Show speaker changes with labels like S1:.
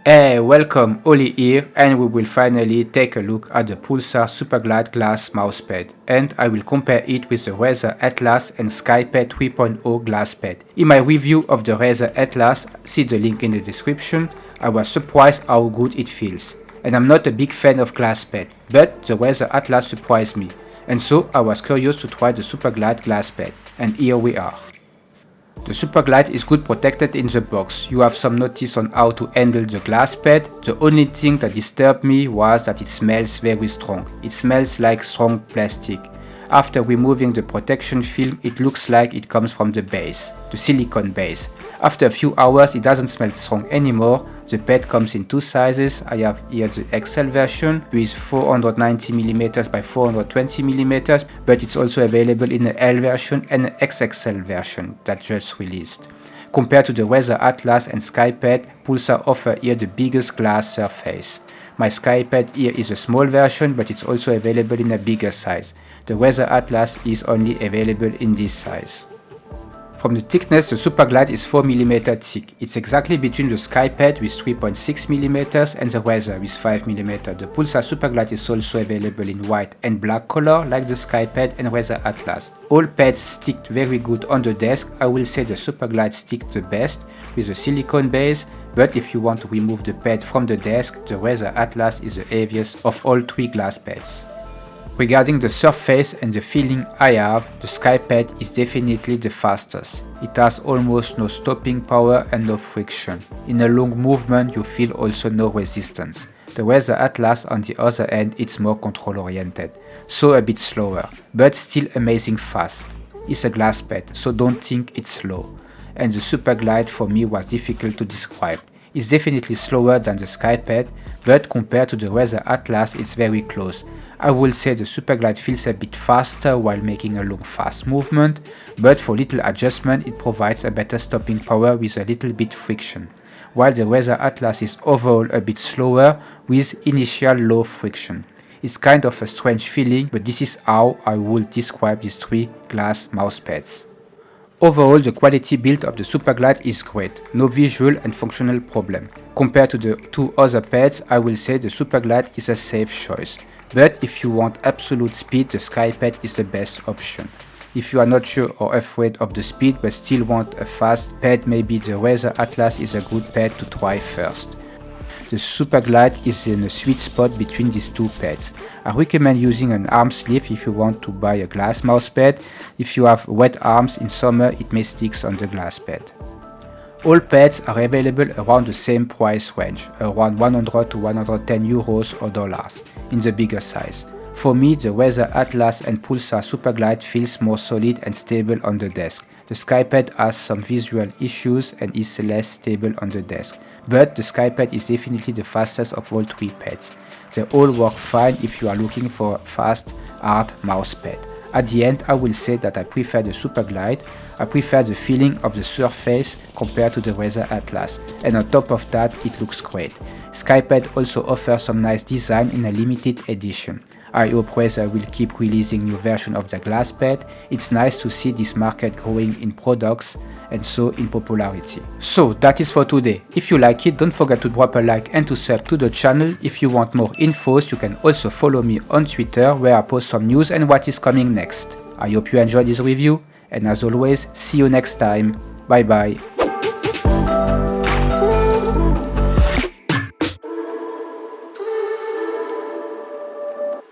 S1: Hey, welcome, Oli here, and we will finally take a look at the Pulsar Superglide glass mousepad, and I will compare it with the Razer Atlas and Skypad 3.0 glass pad. In my review of the Razer Atlas, see the link in the description, I was surprised how good it feels. And I'm not a big fan of glass pad, but the Razer Atlas surprised me, and so I was curious to try the Superglide glass pad, and here we are. The Superglide is good protected in the box. You have some notice on how to handle the glass pad. The only thing that disturbed me was that it smells very strong. It smells like strong plastic. After removing the protection film, it looks like it comes from the base, the silicone base. After a few hours, it doesn't smell strong anymore. The pad comes in two sizes. I have here the XL version with 490mm by 420mm, but it's also available in the L version and the XXL version that just released. Compared to the Razer Atlas and Skypad, Pulsar offer here the biggest glass surface. My Skypad here is a small version, but it's also available in a bigger size. The Razer Atlas is only available in this size. From the thickness, the Superglide is 4mm thick. It's exactly between the Skypad with 3.6mm and the Razer with 5mm. The Pulsar Superglide is also available in white and black color like the Skypad and Razer Atlas. All pads stick very good on the desk. I will say the Superglide sticks the best with a silicone base, but if you want to remove the pad from the desk, the Razer Atlas is the heaviest of all three glass pads. Regarding the surface and the feeling I have, the Skypad is definitely the fastest. It has almost no stopping power and no friction. In a long movement you feel also no resistance. The Razer Atlas on the other hand, it's more control oriented, so a bit slower, but still amazing fast. It's a glass pad, so don't think it's slow. And the Superglide for me was difficult to describe. It's definitely slower than the Skypad, but compared to the Razer Atlas it's very close. I will say the Superglide feels a bit faster while making a long fast movement, but for little adjustment it provides a better stopping power with a little bit friction, while the Razer Atlas is overall a bit slower with initial low friction. It's kind of a strange feeling, but this is how I would describe these three glass mousepads. Overall, the quality build of the Superglide is great, no visual and functional problem. Compared to the two other pads, I will say the Superglide is a safe choice. But if you want absolute speed, the Skypad is the best option. If you are not sure or afraid of the speed but still want a fast pad, maybe the Razer Atlas is a good pad to try first. The Superglide is in a sweet spot between these two pads. I recommend using an arm sleeve if you want to buy a glass mousepad. If you have wet arms in summer, it may stick on the glass pad. All pads are available around the same price range, around 100 to 110 euros or dollars, in the bigger size. For me, the Razer Atlas and Pulsar Superglide feels more solid and stable on the desk. The Skypad has some visual issues and is less stable on the desk, but the Skypad is definitely the fastest of all three pads. They all work fine if you are looking for a fast, hard mousepad. At the end, I will say that I prefer the Superglide. I prefer the feeling of the surface compared to the Razer Atlas, and on top of that, it looks great. Skypad also offers some nice design in a limited edition. I hope Razer will keep releasing new versions of the glass pad. It's nice to see this market growing in products and so in popularity. So that is for today. If you like it, don't forget to drop a like and to sub to the channel. If you want more infos, you can also follow me on Twitter where I post some news and what is coming next. I hope you enjoyed this review, and as always, see you next time. Bye bye.